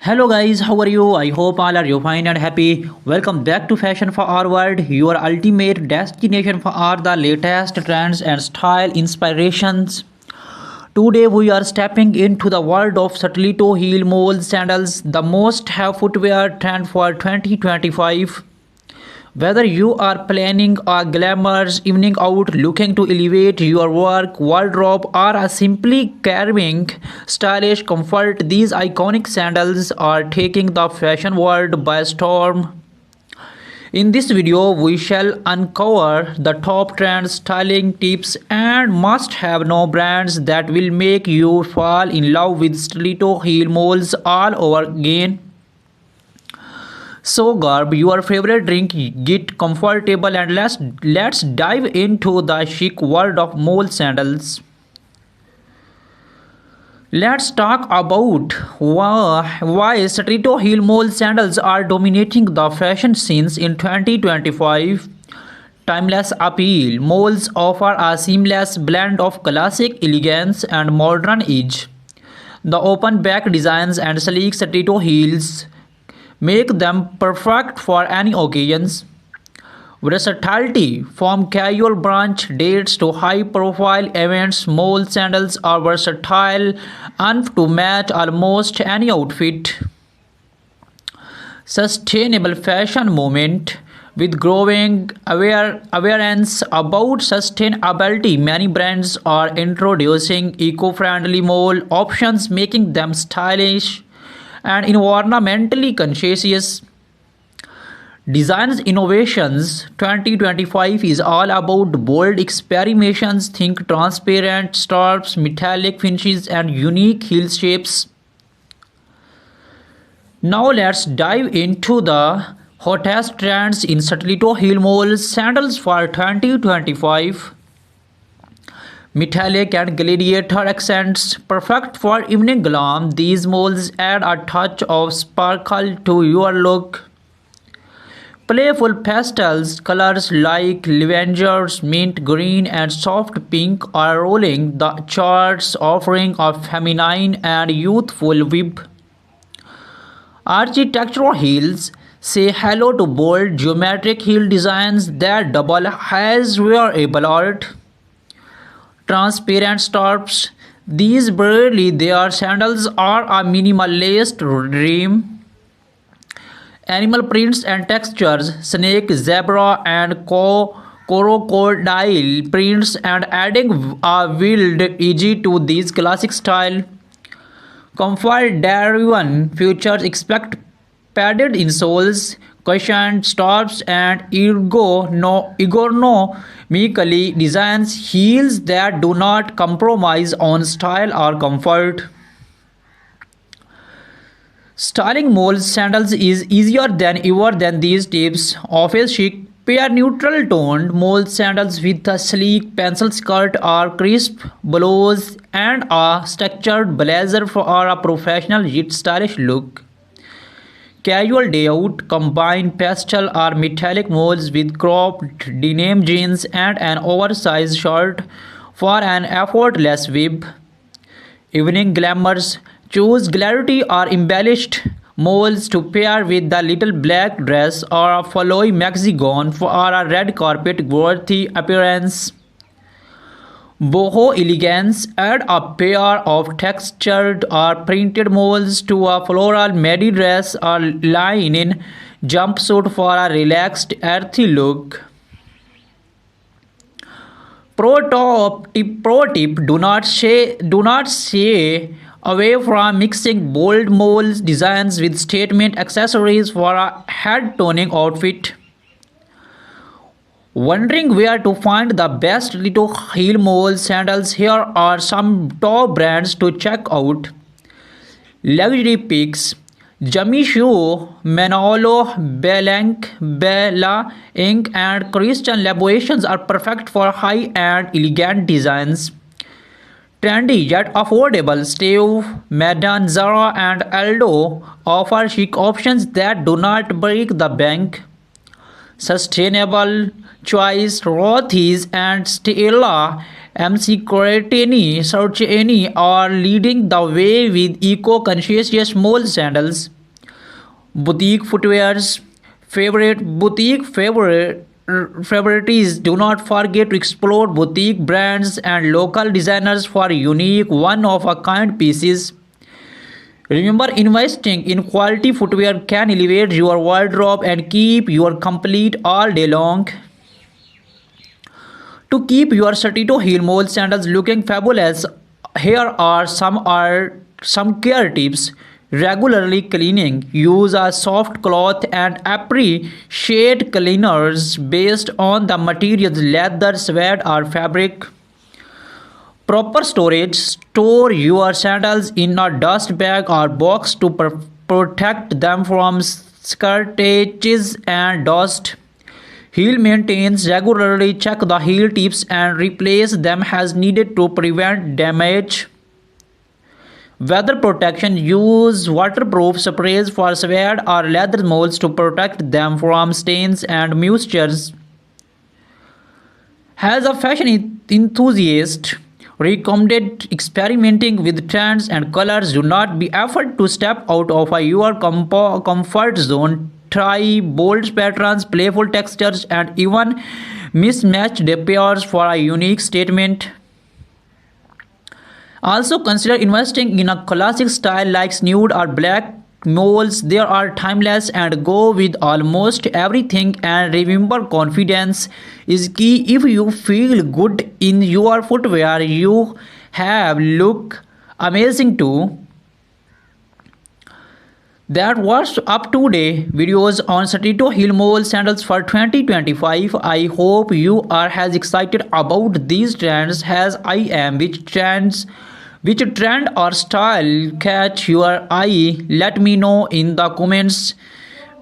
Hello guys, how are you? I hope all are you fine and happy. Welcome back to Fashion for Our World, your ultimate destination for all the latest trends and style inspirations. Today we are stepping into the world of Satellito heel mole sandals, the most have footwear trend for 2025. Whether you are planning a glamorous evening out, looking to elevate your work wardrobe, or are simply carving stylish comfort, these iconic sandals are taking the fashion world by storm. In this video, we shall uncover the top trends, styling tips, and must-have no brands that will make you fall in love with stiletto heel moles all over again. So grab your favorite drink, get comfortable, and let's dive into the chic world of mole sandals. Let's talk about why Strito heel mole sandals are dominating the fashion scenes in 2025. Timeless appeal. Moles offer a seamless blend of classic elegance and modern edge. The open back designs and sleek Strito heels make them perfect for any occasions. Versatility. From casual brunch dates to high profile events, mole sandals are versatile enough to match almost any outfit. Sustainable fashion movement. With growing awareness about sustainability, many brands are introducing eco-friendly mole options, making them stylish and environmentally conscious. Designs innovations 2025 is all about bold experimentations. Think transparent straps, metallic finishes, and unique heel shapes. Now let's dive into the hottest trends in Satellito heel mole sandals for 2025. Metallic and gladiator accents, perfect for evening glam. These molds add a touch of sparkle to your look. Playful pastels colors like lavender, mint green, and soft pink are rolling the charts, offering a feminine and youthful vibe. Architectural heels say hello to bold geometric heel designs that double as wearable art. Transparent straps. These barely their sandals are a minimalist dream. Animal prints and textures, snake, zebra, and crocodile prints, and adding a wild edge to these classic style. Comfort driven features expect padded insoles, cushioned straps, and ergonomically designed heels that do not compromise on style or comfort. Styling mole sandals is easier than ever than these tips. Office chic. Pair neutral toned mole sandals with a sleek pencil skirt or crisp blouse and a structured blazer for a professional yet stylish look. Casual day out. Combine pastel or metallic moles with cropped denim jeans and an oversized shirt for an effortless vibe. Evening glamours. Choose clarity or embellished moles to pair with the little black dress or a flowy maxi gown for a red carpet worthy appearance. Boho elegance. Add a pair of textured or printed moles to a floral midi dress or linen jumpsuit for a relaxed, earthy look. Pro tip: do not shy away from mixing bold mold designs with statement accessories for a head toning outfit. Wondering where to find the best little heel mole sandals? Here are some top brands to check out. Luxury picks. Jamishu, Manolo, Belanc, Bella Inc. and Christian Laborations are perfect for high-end elegant designs. Trendy yet affordable. Steve Madden, Zara, and Aldo offer chic options that do not break the bank. Sustainable choice. Rothy's and Stella MC Sarcheni are leading the way with eco-conscious mole sandals. Boutique footwear's favorite favorites. Do not forget to explore boutique brands and local designers for unique one-of-a-kind pieces. Remember, investing in quality footwear can elevate your wardrobe and keep you complete all day long. To keep your Satito heel mole sandals looking fabulous, here are some care tips. Regularly cleaning. Use a soft cloth and appreciate cleaners based on the materials leather, suede, or fabric. Proper storage. Store your sandals in a dust bag or box to protect them from scratches and dust. Heel maintains. Regularly check the heel tips and replace them as needed to prevent damage. Weather protection. Use waterproof sprays for suede or leather molds to protect them from stains and moistures. As a fashion enthusiast, recommended experimenting with trends and colors. Do not be afraid to step out of your comfort zone. Try bold patterns, playful textures, and even mismatched pairs for a unique statement. Also consider investing in a classic style like nude or black moles. They are timeless and go with almost everything. And remember, confidence is key. If you feel good in your footwear, you have look amazing too. That was up today videos on Satito Heel Mole sandals for 2025. I hope you are as excited about these trends as I am. Which trend or style catch your eye? Let me know in the comments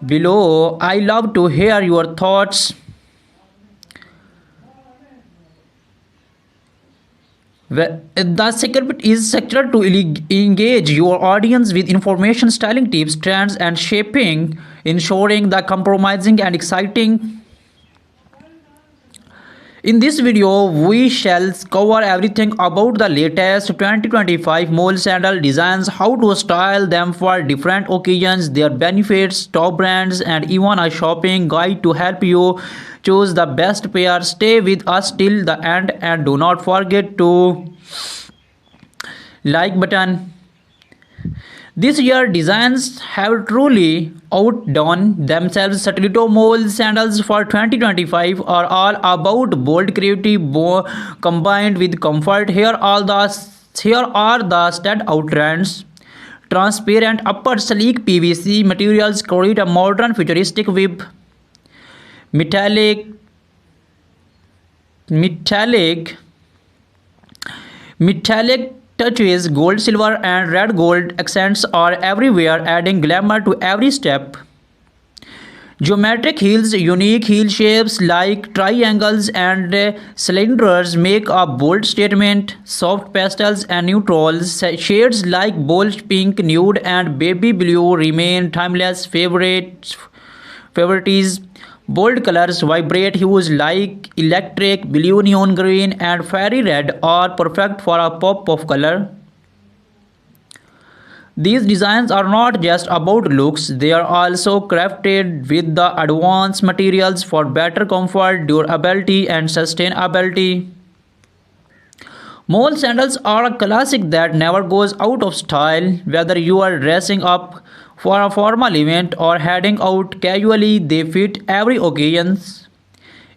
below. I love to hear your thoughts. The secret is sector to engage your audience with information, styling tips, trends, and shaping, ensuring the compromising and exciting. In this video, we shall cover everything about the latest 2025 mole sandal designs, how to style them for different occasions, their benefits, top brands, and even a shopping guide to help you choose the best pair. Stay with us till the end and do not forget to like button. This year designs have truly outdone themselves. Satellito Mole sandals for 2025 are all about bold creativity combined with comfort. Here are the standout trends. Transparent upper sleek PVC materials create a modern futuristic web. Metallic metallic Metallic touches, gold, silver, and red gold accents are everywhere, adding glamour to every step. Geometric heels, unique heel shapes like triangles and cylinders make a bold statement. Soft pastels and neutrals, shades like bold pink, nude, and baby blue remain timeless favorites. Bold colors, vibrant hues like electric blue, neon green, and fairy red are perfect for a pop of color. These designs are not just about looks, they are also crafted with the advanced materials for better comfort, durability, and sustainability. Mole sandals are a classic that never goes out of style. Whether you are dressing up for a formal event or heading out casually, they fit every occasion.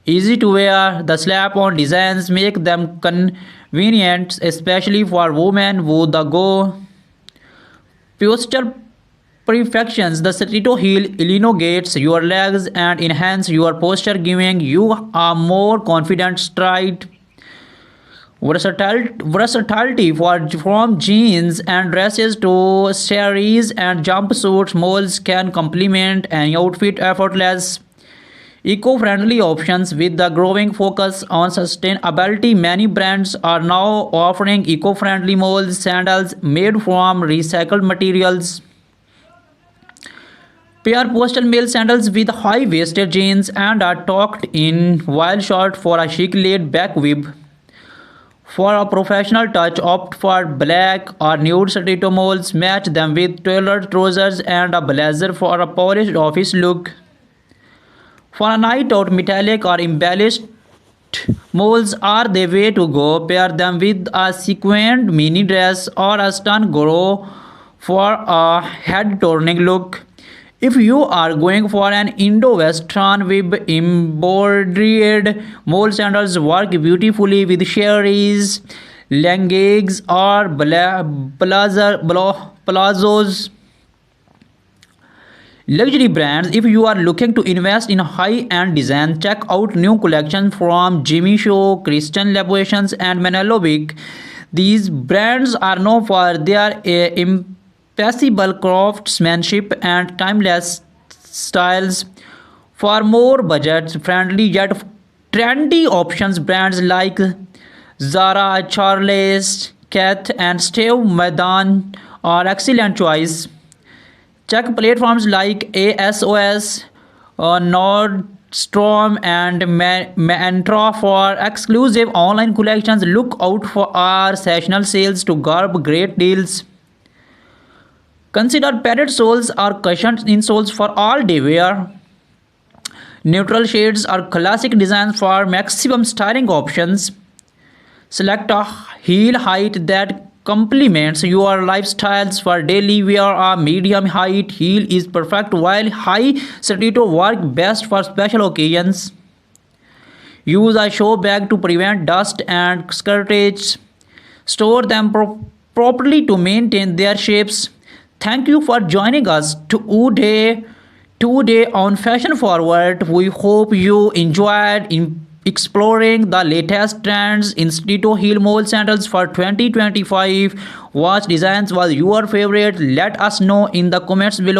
Easy to wear, the slap-on designs make them convenient, especially for women who the go posture perfections. The Satito heel elongates your legs and enhance your posture, giving you a more confident stride. Versatility from jeans and dresses to saris and jumpsuits, moles can complement an outfit effortless. Eco-friendly options. With the growing focus on sustainability, many brands are now offering eco-friendly mole sandals made from recycled materials. Pair postal male sandals with high-waisted jeans and are tucked in while short for a chic laid-back web. For a professional touch, opt for black or nude stiletto moles. Match them with tailored trousers and a blazer for a polished office look. For a night out, metallic or embellished moles are the way to go. Pair them with a sequined mini dress or a stun glow for a head-turning look. If you are going for an Indo-Western with embroidered mole sandals, work beautifully with cherries, leggings, or palazzos. Luxury brands. If you are looking to invest in high-end design, check out new collections from Jimmy Choo, Christian Louboutin, and Manolo Blahnik. These brands are known for their impeccable craftsmanship and timeless styles. For more budget-friendly yet trendy options, brands like Zara, Charles, Kath, and Steve Madden are excellent choice. Check platforms like ASOS, Nordstrom, and Mantra for exclusive online collections. Look out for our sessional sales to grab great deals. Consider padded soles or cushioned insoles for all day wear. Neutral shades are classic designs for maximum styling options. Select a heel height that complements your lifestyles. For daily wear, a medium height heel is perfect, while high stiletto work best for special occasions. Use a show bag to prevent dust and scratches. Store them properly to maintain their shapes. Thank you for joining us today on Fashion Forward. We hope you enjoyed exploring the latest trends in stiletto heel mole sandals for 2025. What designs was your favorite? Let us know in the comments below.